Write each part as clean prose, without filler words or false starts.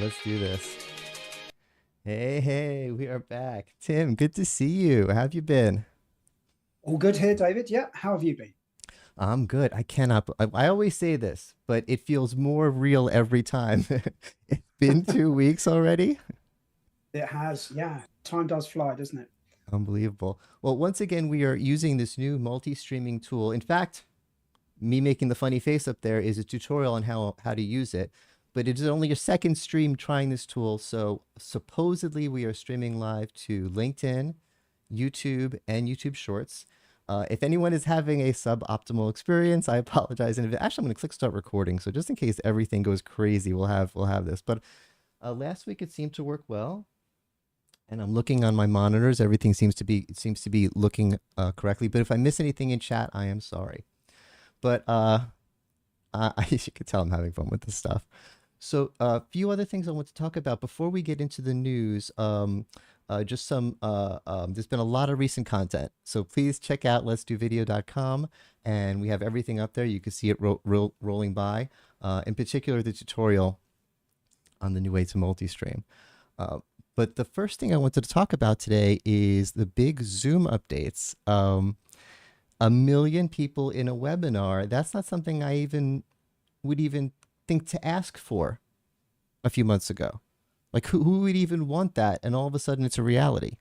let's do this. Hey, we are back. Tim, good to see you. How have you been? All good here, David. Yeah, how have you been? I'm good. I cannot. I always say this, but it feels more real every time. It's been 2 weeks already. It has, yeah. Time does fly, doesn't it? Unbelievable. Well, once again, we are using this new multi-streaming tool. In fact, me making the funny face up there is a tutorial on how to use it. But it is only a second stream trying this tool. So supposedly we are streaming live to LinkedIn, YouTube, and YouTube Shorts. If anyone is having a suboptimal experience, I apologize. And actually, I'm going to click start recording. So just in case everything goes crazy, we'll have this. But last week it seemed to work well, and I'm looking on my monitors. Everything seems to be looking correctly. But if I miss anything in chat, I am sorry. But you could tell I'm having fun with this stuff. So a few other things I want to talk about before we get into the news. Just some, there's been a lot of recent content. So please check out letsdovideo.com, and we have everything up there. You can see it rolling by, in particular, the tutorial on the new way to multi-stream. But the first thing I wanted to talk about today is the big Zoom updates. 1 million people in a webinar. That's not something I even would even think to ask for a few months ago. Like who would even want that? And all of a sudden it's a reality.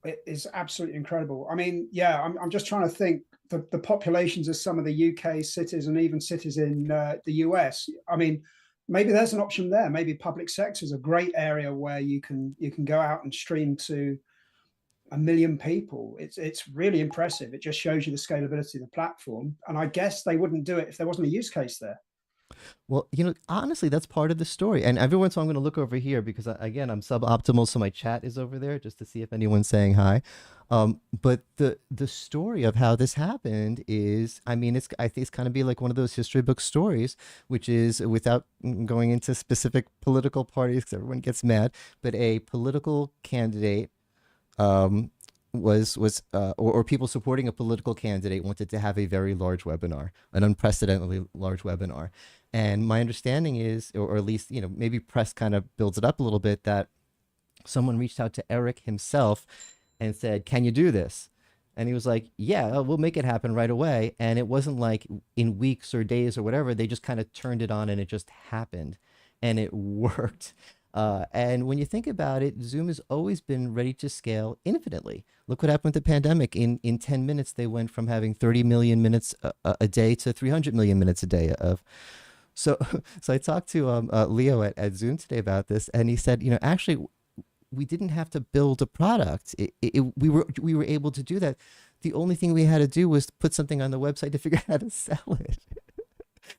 It is absolutely incredible. I mean, yeah, I'm just trying to think the populations of some of the UK cities and even cities in the US. I mean, maybe there's an option there. Maybe public sector is a great area where you can go out and stream to 1 million people. It's really impressive. It just shows you the scalability of the platform. And I guess they wouldn't do it if there wasn't a use case there. Well, honestly, that's part of the story. And every once in a while, I'm going to look over here because, again, I'm suboptimal, so my chat is over there just to see if anyone's saying hi. But the story of how this happened is, I mean, I think it's kind of be like one of those history book stories, which is without going into specific political parties because everyone gets mad, but a political candidate or people supporting a political candidate wanted to have a very large webinar, an unprecedentedly large webinar. And my understanding is, or at least, maybe press kind of builds it up a little bit, that someone reached out to Eric himself and said, "Can you do this?" And he was like, "Yeah, we'll make it happen right away." And it wasn't like in weeks or days or whatever. They just kind of turned it on and it just happened. And it worked. And when you think about it, Zoom has always been ready to scale infinitely. Look what happened with the pandemic. In 10 minutes, they went from having 30 million minutes a day to 300 million minutes a day of. So, so I talked to Leo at Zoom today about this, and he said, actually, we didn't have to build a product. We were able to do that. The only thing we had to do was put something on the website to figure out how to sell it,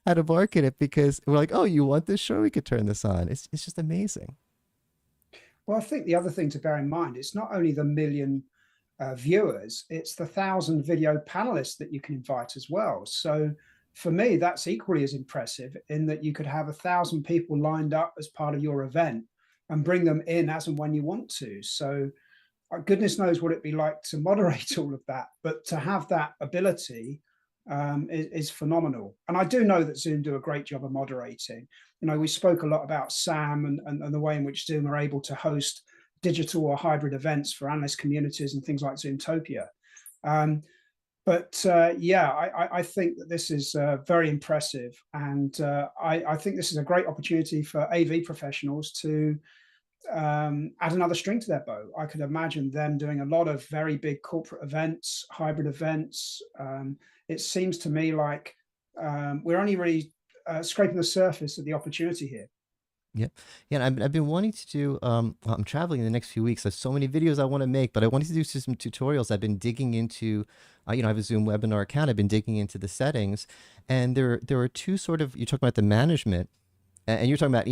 how to market it, because we're like, oh, you want this? Sure, we could turn this on. It's just amazing. Well, I think the other thing to bear in mind, it's not only the million viewers, it's the 1,000 video panelists that you can invite as well. So for me, that's equally as impressive in that you could have 1,000 people lined up as part of your event and bring them in as and when you want to. So goodness knows what it'd be like to moderate all of that, but to have that ability is phenomenal. And I do know that Zoom do a great job of moderating. We spoke a lot about Sam and the way in which Zoom are able to host digital or hybrid events for analyst communities and things like Zoomtopia. But yeah, I think that this is very impressive. And I think this is a great opportunity for AV professionals to add another string to their bow. I could imagine them doing a lot of very big corporate events, hybrid events. It seems to me like we're only really scraping the surface of the opportunity here. Yeah, yeah. And I've been wanting to do. Well, I'm traveling in the next few weeks. There's so many videos I want to make, but I wanted to do some tutorials. I've been digging into. I have a Zoom webinar account. I've been digging into the settings, and there are two sort of. You're talking about the management, and you're talking about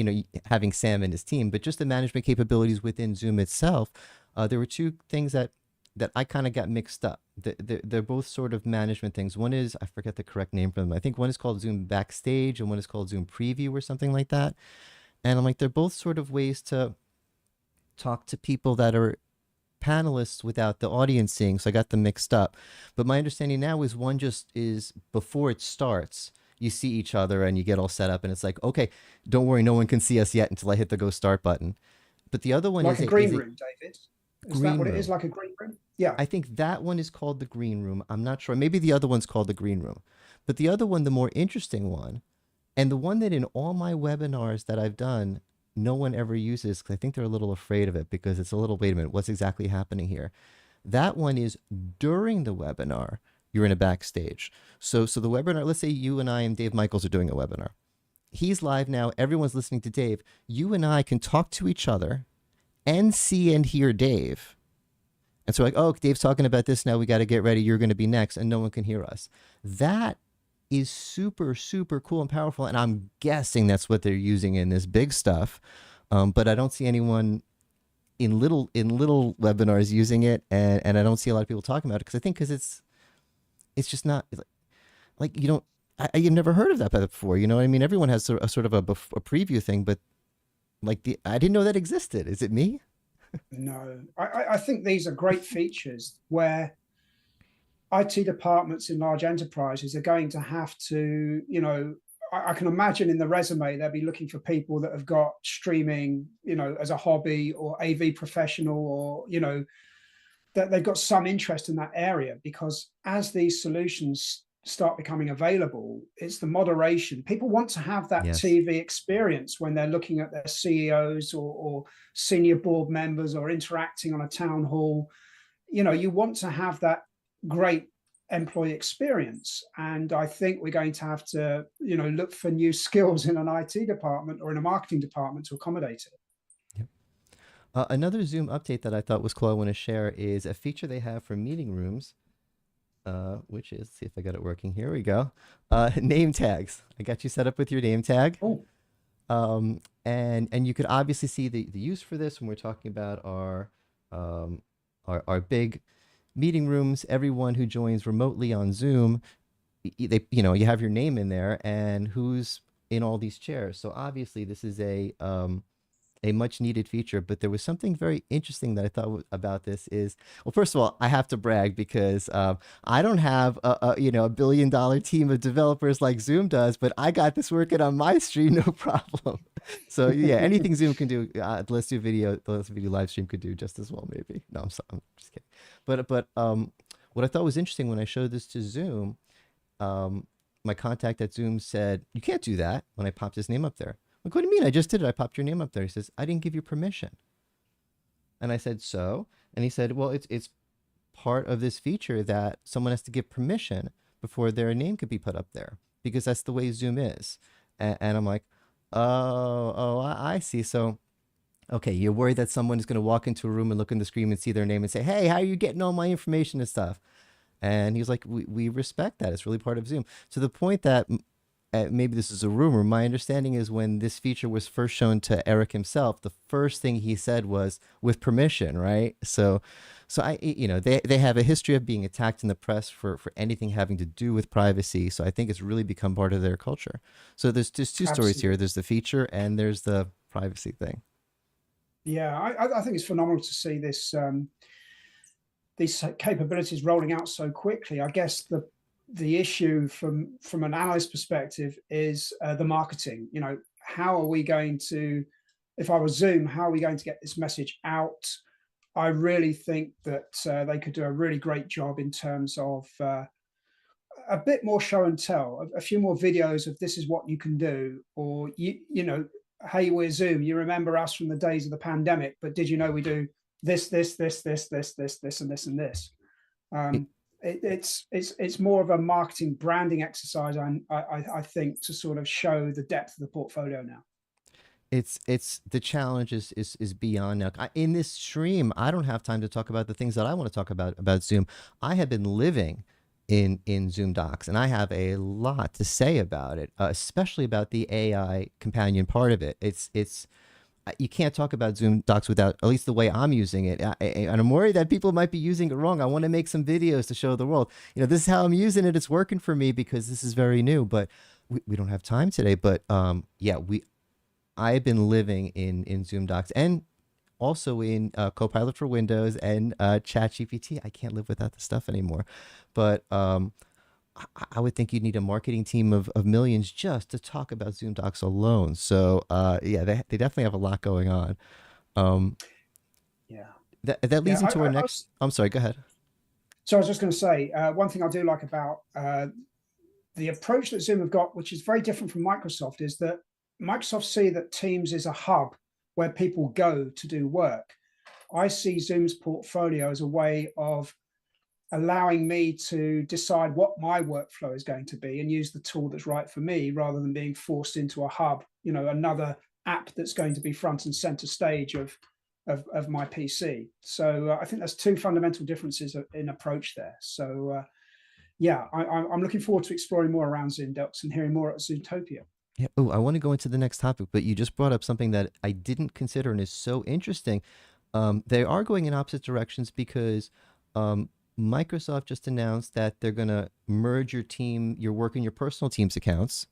having Sam and his team, but just the management capabilities within Zoom itself. There were two things that I kind of got mixed up. They're both sort of management things. One is, I forget the correct name for them. I think one is called Zoom Backstage, and one is called Zoom Preview or something like that. And I'm like, they're both sort of ways to talk to people that are panelists without the audience seeing. So I got them mixed up. But my understanding now is one just is before it starts, you see each other and you get all set up, and it's like, okay, don't worry, no one can see us yet until I hit the go start button. But the other one Like is a a green room, David. Is that green what it is? room. Like a green room? Yeah. I think that one is called the green room. I'm not sure. Maybe the other one's called the green room. But the other one, the more interesting one, and the one that in all my webinars that I've done, no one ever uses because I think they're a little afraid of it because it's a little, wait a minute, what's exactly happening here? That one is during the webinar, you're in a backstage. So the webinar, let's say you and I and Dave Michaels are doing a webinar. He's live now. Everyone's listening to Dave. You and I can talk to each other and see and hear Dave. And so like, oh, Dave's talking about this now. We got to get ready. You're going to be next, and no one can hear us. That is super, super cool and powerful. And I'm guessing that's what they're using in this big stuff. But I don't see anyone in little webinars using it, and I don't see a lot of people talking about it because I think because it's just not like you don't. You've never heard of that before. You know what I mean? Everyone has a sort of a preview thing, but like I didn't know that existed. Is it me? No, I think these are great features where IT departments in large enterprises are going to have to, I can imagine in the resume, they'll be looking for people that have got streaming, as a hobby or AV professional, or, that they've got some interest in that area, because as these solutions start becoming available, it's the moderation. People want to have that Yes. TV experience when they're looking at their CEOs or senior board members or interacting on a town hall. You want to have that great employee experience. And I think we're going to have to, look for new skills in an IT department or in a marketing department to accommodate it. Yep. Another Zoom update that I thought was cool I want to share is a feature they have for meeting rooms, which is, see if I got it working. Here we go. Name tags. I got you set up with your name tag. Oh, And you could obviously see the use for this when we're talking about our big meeting rooms. Everyone who joins remotely on Zoom, you have your name in there and who's in all these chairs. So obviously this is a much needed feature, but there was something very interesting that I thought about this is, well, first of all, I have to brag because I don't have a billion-dollar team of developers like Zoom does, but I got this working on my stream, no problem. So yeah, anything Zoom can do, let's do video live stream could do just as well, maybe. No, I'm just kidding. But what I thought was interesting when I showed this to Zoom, my contact at Zoom said, you can't do that when I popped his name up there. Like, what do you mean? I just did it. I popped your name up there. He says, I didn't give you permission. And I said, so? And he said, well, it's part of this feature that someone has to give permission before their name could be put up there because that's the way Zoom is. And I'm like, I see. So, okay, you're worried that someone is going to walk into a room and look in the screen and see their name and say, hey, how are you getting all my information and stuff? And he's like, we respect that. It's really part of Zoom. To the point that maybe this is a rumor. My understanding is when this feature was first shown to Eric himself, the first thing he said was with permission, right? So they have a history of being attacked in the press for anything having to do with privacy. So I think it's really become part of their culture. So there's just two stories absolutely. here. There's the feature and there's the privacy thing. Yeah, I think it's phenomenal to see these capabilities rolling out so quickly. I guess the issue from an analyst perspective is the marketing. How are we going to, if I was Zoom, how are we going to get this message out? I really think that they could do a really great job in terms of a bit more show and tell, a few more videos of this is what you can do, or hey, we're Zoom. You remember us from the days of the pandemic, but did you know we do this, and this, and this? It, Um, it's more of a marketing branding exercise, I think, to sort of show the depth of the portfolio now. it's the challenge is beyond now. In this stream, I don't have time to talk about the things that I want to talk about Zoom. I have been living in Zoom Docs, and I have a lot to say about it, especially about the AI companion part of it. It's you can't talk about Zoom Docs without, at least the way I'm using it. And I'm worried that people might be using it wrong. I want to make some videos to show the world. This is how I'm using it. It's working for me because this is very new. But we don't have time today. But yeah, I've been living in Zoom Docs and also in Copilot for Windows and ChatGPT. I can't live without the stuff anymore. But I would think you'd need a marketing team of millions just to talk about Zoom Docs alone. So yeah, they definitely have a lot going on. Um, Yeah. that Yeah. leads into our next. I'm sorry. Go ahead. So I was just going to say, one thing I do like about the approach that Zoom have got, which is very different from Microsoft, is that Microsoft see that Teams is a hub where people go to do work. I see Zoom's portfolio as a way of allowing me to decide what my workflow is going to be and use the tool that's right for me, rather than being forced into a hub, another app that's going to be front and center stage of my PC. So I think there's two fundamental differences in approach there. So yeah, I'm looking forward to exploring more around Zoom Docs and hearing more at Zoomtopia. Yeah. Oh, I want to go into the next topic, but you just brought up something that I didn't consider and is so interesting. They are going in opposite directions because um, Microsoft just announced that they're going to merge your work and your personal Teams accounts.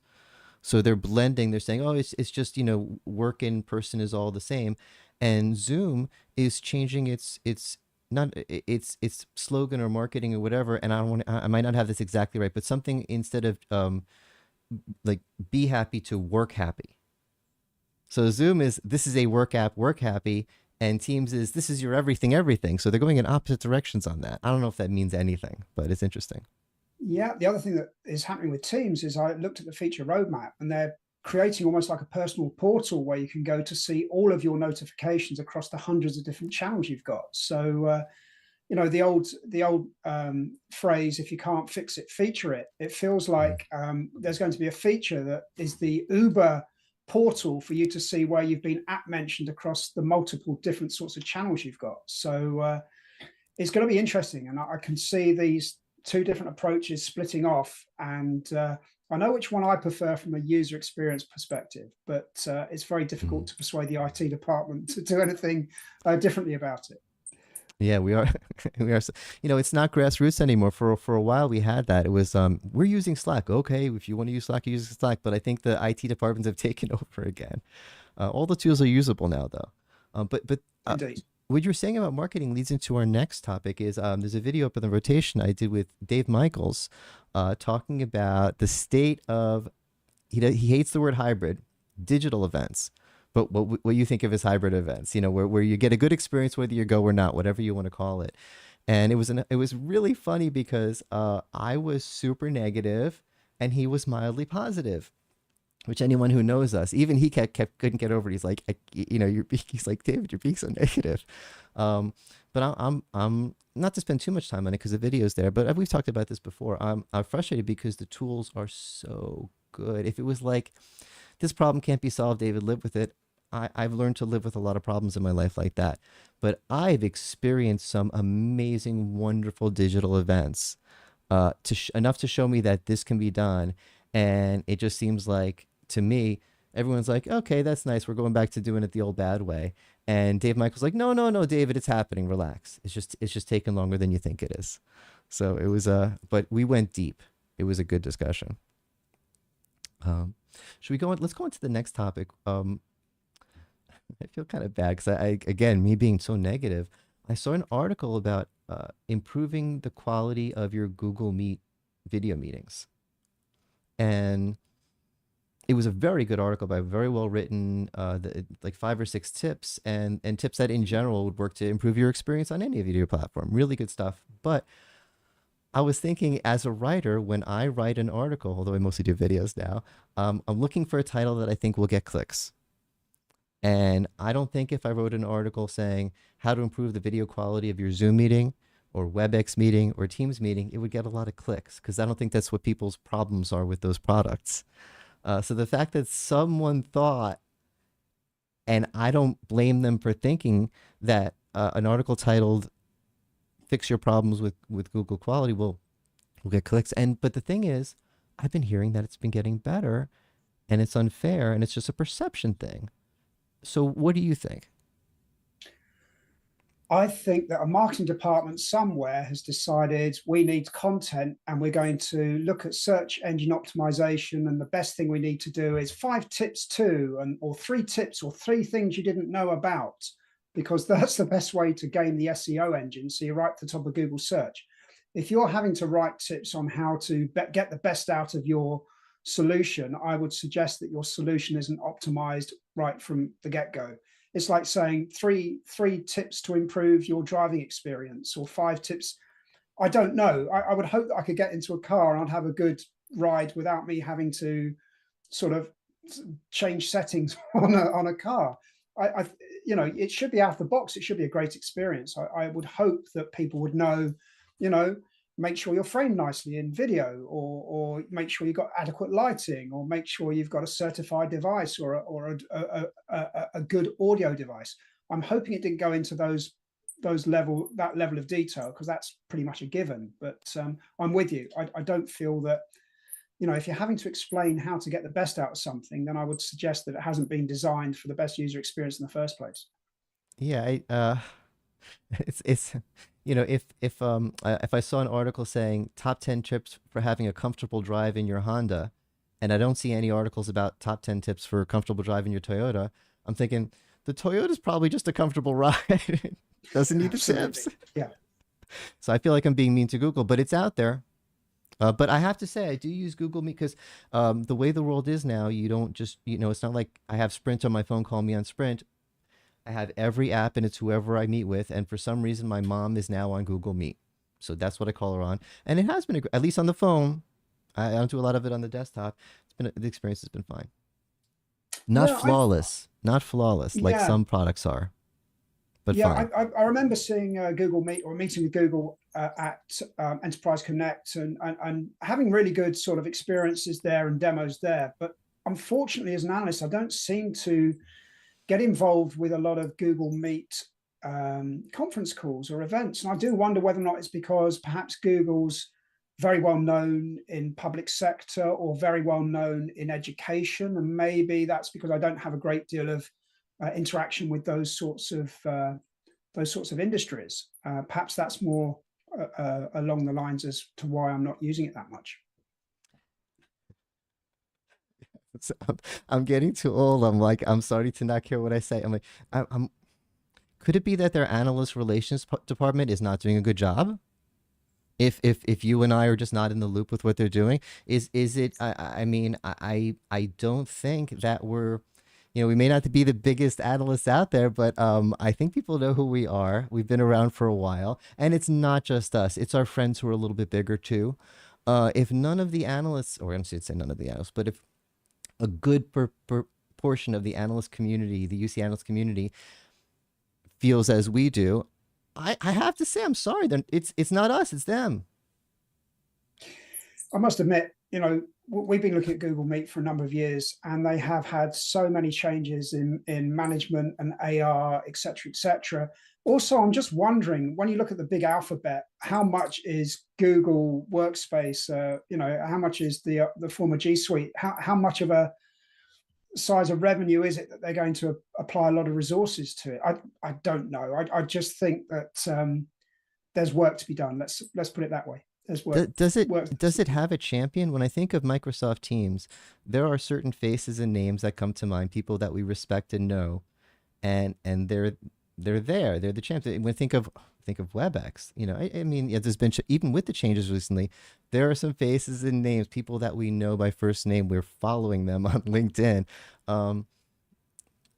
So they're blending. They're saying, oh, it's just work in person is all the same, and Zoom is changing its not its slogan or marketing or whatever. And I might not have this exactly right, but something instead of like be happy to work happy. So Zoom is this is a work app, work happy, and Teams is this is your everything, everything. So they're going in opposite directions on that. I don't know if that means anything, but it's interesting. Yeah, the other thing that is happening with Teams is I looked at the feature roadmap, and they're creating almost like a personal portal where you can go to see all of your notifications across the hundreds of different channels you've got. So the old phrase, if you can't fix it, feature it. It feels Mhm. like there's going to be a feature that is the Uber portal for you to see where you've been app mentioned across the multiple different sorts of channels you've got. So it's going to be interesting, and I can see these two different approaches splitting off. And I know which one I prefer from a user experience perspective, but it's very difficult Mhm. to persuade the IT department to do anything differently about it. Yeah, we are. We are. It's not grassroots anymore. For a while, we had that. It was we're using Slack. Okay, if you want to use Slack, use Slack. But I think the IT departments have taken over again. All the tools are usable now, though. But Indeed. what you're saying about marketing leads into our next topic. Is there's a video up in the rotation I did with Dave Michaels, talking about the state of he hates the word hybrid, digital events. But what you think of as hybrid events, where you get a good experience whether you go or not, whatever you want to call it. And it was really funny because I was super negative and he was mildly positive, which anyone who knows us, even he kept couldn't get over it. He's like, he's like, David, you're being so negative. Um, but I'm not to spend too much time on it because the video's there. But we've talked about this before. I'm frustrated because the tools are so good. If it was like this problem can't be solved, David, live with it. I've learned to live with a lot of problems in my life like that. But I've experienced some amazing, wonderful digital events enough to show me that this can be done. And it just seems like to me, everyone's like, okay, that's nice. We're going back to doing it the old bad way. And Dave Michael's like, no, no, no, David, it's happening. Relax. It's just taking longer than you think it is. So it was but we went deep. It was a good discussion. Um, should we go on? Let's go on to the next topic. I feel kind of bad because again, me being so negative, I saw an article about improving the quality of your Google Meet video meetings. And it was a very good article by very well written, like 5 or 6 tips and tips that in general would work to improve your experience on any video platform. Really good stuff. But I was thinking as a writer, when I write an article, although I mostly do videos now, I'm looking for a title that I think will get clicks. And I don't think if I wrote an article saying how to improve the video quality of your Zoom meeting or WebEx meeting or Teams meeting, it would get a lot of clicks because I don't think that's what people's problems are with those products. So the fact that someone thought, and I don't blame them for thinking that an article titled "Fix Your Problems with Google Quality" will get clicks. But the thing is, I've been hearing that it's been getting better, and it's unfair, and it's just a perception thing. So what do you think? I think that a marketing department somewhere has decided we need content and we're going to look at search engine optimization. And the best thing we need to do is 5 tips to, or 3 tips or 3 things you didn't know about, because that's the best way to game the SEO engine. So you're right at the top of Google search. if you're having to write tips on how to get the best out of your solution, I would suggest that your solution isn't optimized right from the get-go. It's like saying three tips to improve your driving experience, or 5 tips. I don't know. I would hope that I could get into a car and I'd have a good ride without me having to sort of change settings on a car. I it should be out of the box. It should be a great experience. I would hope that people would know, you know, make sure you're framed nicely in video, or make sure you've got adequate lighting, or make sure you've got a certified device, or a good audio device. I'm hoping it didn't go into that level of detail, because that's pretty much a given. But I'm with you. I don't feel that, if you're having to explain how to get the best out of something, then I would suggest that it hasn't been designed for the best user experience in the first place. Yeah, it's if I saw an article saying top 10 tips for having a comfortable drive in your Honda, and I don't see any articles about top 10 tips for a comfortable drive in your Toyota, I'm thinking the Toyota's probably just a comfortable ride. Doesn't need the Absolutely. tips. Yeah. So I feel like I'm being mean to Google, but it's out there. But I have to say, I do use Google Meet because the way the world is now, you don't just, it's not like I have Sprint on my phone, call me on Sprint. I have every app and it's whoever I meet with. And for some reason, my mom is now on Google Meet. So that's what I call her on. And it has been, at least on the phone. I don't do a lot of it on the desktop. The experience has been fine. Not Yeah, flawless, not flawless like yeah, some products are, but yeah. fine. I remember seeing Google Meet, or meeting with Google at Enterprise Connect, and having really good sort of experiences there and demos there. But unfortunately, as an analyst, I don't seem to get involved with a lot of Google Meet conference calls or events. And I do wonder whether or not it's because perhaps Google's very well known in public sector, or very well known in education. And maybe that's because I don't have a great deal of interaction with those sorts of industries. Perhaps that's more along the lines as to why I'm not using it that much. So I'm getting too old. I'm like, I'm starting to not care what I say. I'm like, I'm could it be that their analyst relations department is not doing a good job? If you and I are just not in the loop with what they're doing, is it? I mean, I don't think that we're, we may not be the biggest analysts out there, but I think people know who we are. We've been around for a while, and it's not just us. It's our friends who are a little bit bigger too. If none of the analysts, or I'm going to say none of the analysts, but if a good portion of the analyst community, the UC analyst community, feels as we do, I have to say, I'm sorry. Then it's not us, it's them. I must admit, we've been looking at Google Meet for a number of years, and they have had so many changes in management and AR, et cetera, et cetera. Also, I'm just wondering, when you look at the big alphabet, how much is Google Workspace? How much is the former G Suite? How much of a size of revenue is it that they're going to apply a lot of resources to it? I don't know. I just think that there's work to be done. Let's put it that way. There's work. Does it Work. does it have a champion? When I think of Microsoft Teams, there are certain faces and names that come to mind, people that we respect and know, and they're there. They're the champions. When think of WebEx, I mean, yeah, there's been even with the changes recently, there are some faces and names, people that we know by first name. We're following them on LinkedIn. Um,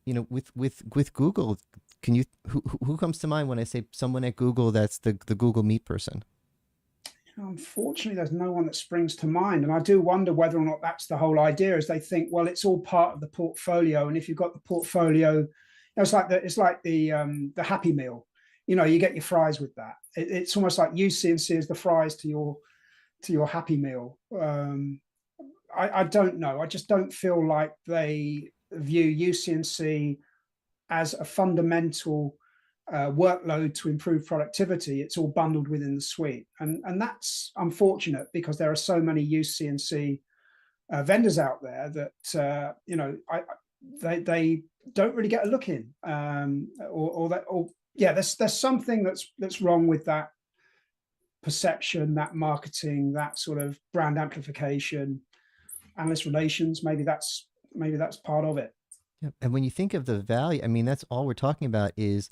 with Google, can you who comes to mind when I say someone at Google that's the Google Meet person? Unfortunately, there's no one that springs to mind, and I do wonder whether or not that's the whole idea. Is they think, well, it's all part of the portfolio, and if you've got the portfolio, it's like the Happy Meal. You get your fries with that. It's almost like UC&C is the fries to your Happy Meal. I don't know. I just don't feel like they view UC&C as a fundamental workload to improve productivity. It's all bundled within the suite, and that's unfortunate, because there are so many UC&C vendors out there that they don't really get a look in, or yeah, there's something that's wrong with that perception, that marketing, that sort of brand amplification, analyst relations. Maybe that's part of it. Yeah. And when you think of the value, I mean, that's all we're talking about is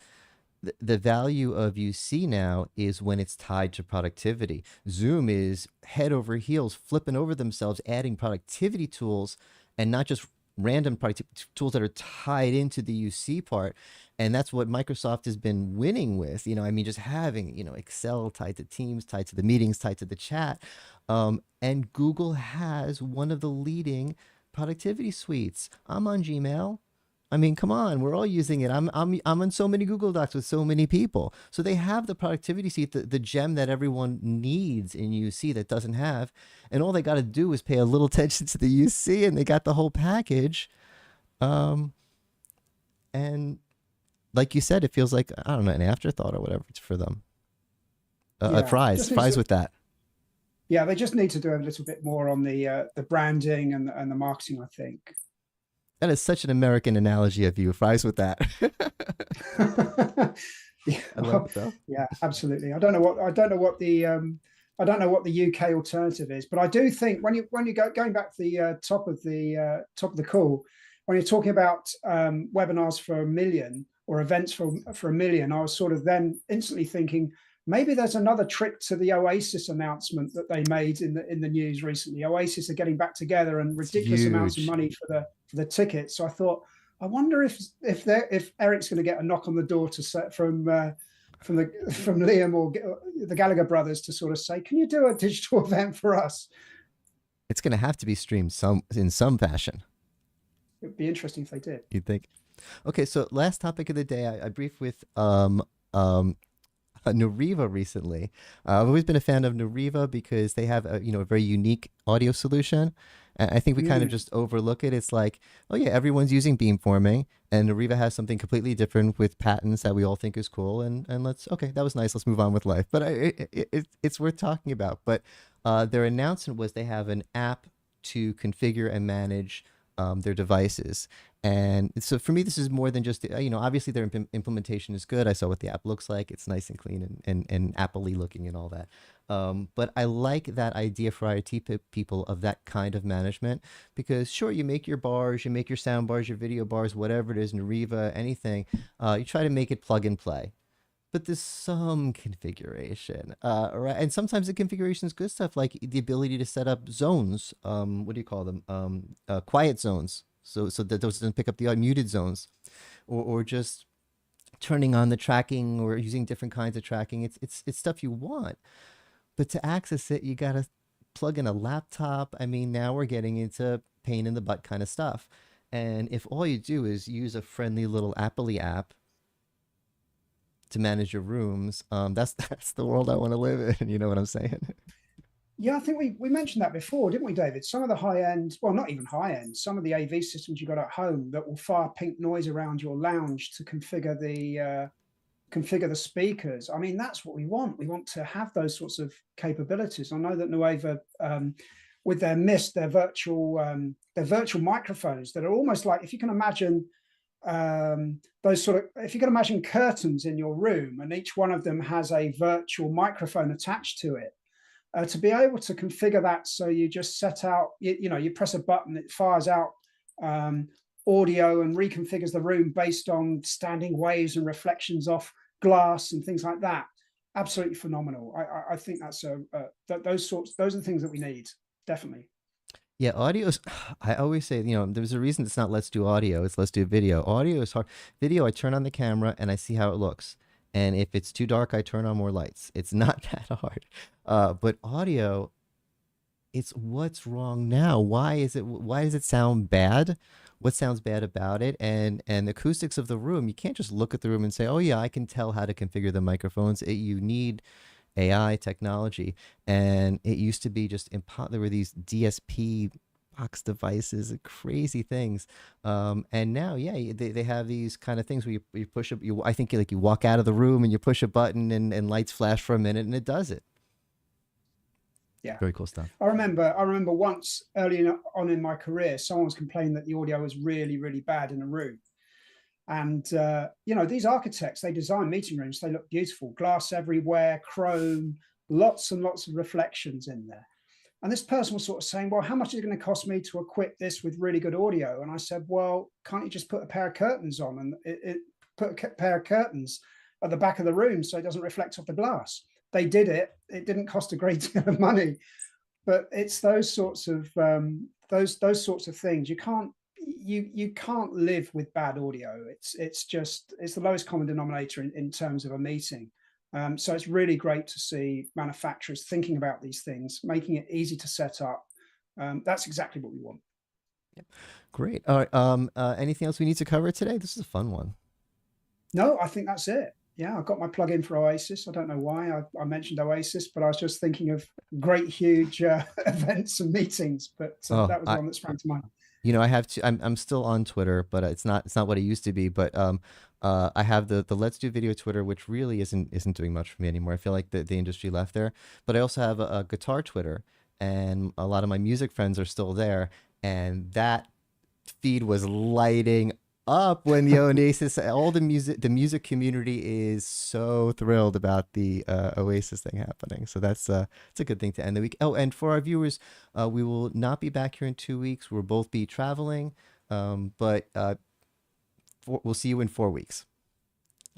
the value of UC now is when it's tied to productivity. Zoom is head over heels, flipping over themselves, adding productivity tools, and not just random productivity tools that are tied into the UC part. And that's what Microsoft has been winning with. I mean, just having, Excel tied to Teams, tied to the meetings, tied to the chat. And Google has one of the leading productivity suites. I'm on Gmail. I mean, come on, we're all using it. I'm on so many Google Docs with so many people. So they have the productivity suite, the gem that everyone needs in UC that doesn't have. And all they got to do is pay a little attention to the UC, and they got the whole package. Um, and like you said, it feels like, I don't know, an afterthought or whatever it's for them. Yeah, Fries, just needs fries to, with that. yeah, they just need to do a little bit more on the branding and the marketing, I think. That is such an American analogy of you. Fries with that. Yeah, I love well, it though. yeah, absolutely. I don't know what the UK alternative is, but I do think when you go going back to the top of the call, when you're talking about webinars for 1 million or events for 1 million, I was sort of then instantly thinking maybe there's another trick to the Oasis announcement that they made in the news recently. Oasis are getting back together and It's ridiculous amounts of huge. money for the tickets. So I thought, I wonder if Eric's going to get a knock on the door to set from Liam or the Gallagher brothers to sort of say, can you do a digital event for us? It's going to have to be streamed in some fashion. It'd be interesting if they did. You'd think. Okay, so last topic of the day, I briefed with Nariva recently. I've always been a fan of Nariva because they have a very unique audio solution. I think we kind of Mm. just overlook it. It's like, oh yeah, everyone's using beamforming, and Nariva has something completely different with patents that we all think is cool. And let's okay, that was nice. Let's move on with life. But it's worth talking about. But their announcement was they have an app to configure and manage their devices. And so for me, this is more than just, obviously their implementation is good. I saw what the app looks like. It's nice and clean and Apple-y looking and all that. But I like that idea for IT people of that kind of management because sure, you make your bars, you make your sound bars, your video bars, whatever it is, Nariva, anything. You try to make it plug and play. But there's some configuration, right? And sometimes the configuration is good stuff, like the ability to set up zones. What do you call them? Quiet zones, so that those doesn't pick up the muted zones, or just turning on the tracking or using different kinds of tracking. It's stuff you want, but to access it, you gotta plug in a laptop. I mean, now we're getting into pain in the butt kind of stuff. And if all you do is use a friendly little Apple app to manage your rooms, that's the world I want to live in. You know what I'm saying? Yeah, I think we mentioned that before, didn't we, David? Some of the high end, well, not even high end, some of the AV systems you got at home that will fire pink noise around your lounge to configure the speakers. I mean, that's what we want. We want to have those sorts of capabilities. I know that Nueva, with their Mist, their virtual microphones that are almost like, if you can imagine those sort of, if you can imagine curtains in your room, and each one of them has a virtual microphone attached to it. To be able to configure that, so you just set out, you press a button, it fires out audio and reconfigures the room based on standing waves and reflections off glass and things like that. Absolutely phenomenal. I think that's those are the things that we need, definitely. Yeah, audio is. I always say, there's a reason it's not let's do audio, it's let's do video. Audio is hard. Video, I turn on the camera and I see how it looks. And if it's too dark, I turn on more lights. It's not that hard. But audio, it's what's wrong now. Why does it sound bad? What sounds bad about it? And the acoustics of the room, you can't just look at the room and say, oh yeah, I can tell how to configure the microphones. You need AI technology. And it used to be just there were these DSP box devices, crazy things. And now, yeah, they have these kind of things where you push a, I think like you walk out of the room and you push a button and lights flash for a minute and it does it. Yeah. Very cool stuff. I remember once early on in my career, someone was complaining that the audio was really, really bad in a room. And, these architects, they design meeting rooms. They look beautiful, glass everywhere, chrome, lots and lots of reflections in there. And this person was sort of saying, well, how much is it going to cost me to equip this with really good audio? And I said, well, can't you just put a pair of curtains on and put a pair of curtains at the back of the room so it doesn't reflect off the glass. They did it. It didn't cost a great deal of money, but it's those sorts of those sorts of things. You can't live with bad audio. It's the lowest common denominator in terms of a meeting. So it's really great to see manufacturers thinking about these things, making it easy to set up. That's exactly what we want. Great. All right. Anything else we need to cover today? This is a fun one. No, I think that's it. Yeah, I got my plug in for Oasis. I don't know why I mentioned Oasis, but I was just thinking of great, huge events and meetings. But Oh, that was the one that sprang to mind. I have to. I'm still on Twitter, but it's not what it used to be. But I have the Let's Do Video Twitter, which really isn't doing much for me anymore. I feel like the industry left there. But I also have a guitar Twitter, and a lot of my music friends are still there, and that feed was lighting up when the Oasis, all the music community is so thrilled about the Oasis thing happening. So it's a good thing to end the week. Oh, and for our viewers, we will not be back here in 2 weeks. We'll both be traveling, but we'll see you in 4 weeks.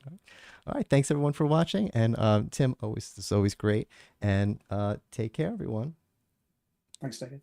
All right. Thanks everyone for watching, and Tim, this is always great, and take care, everyone. Thanks, David.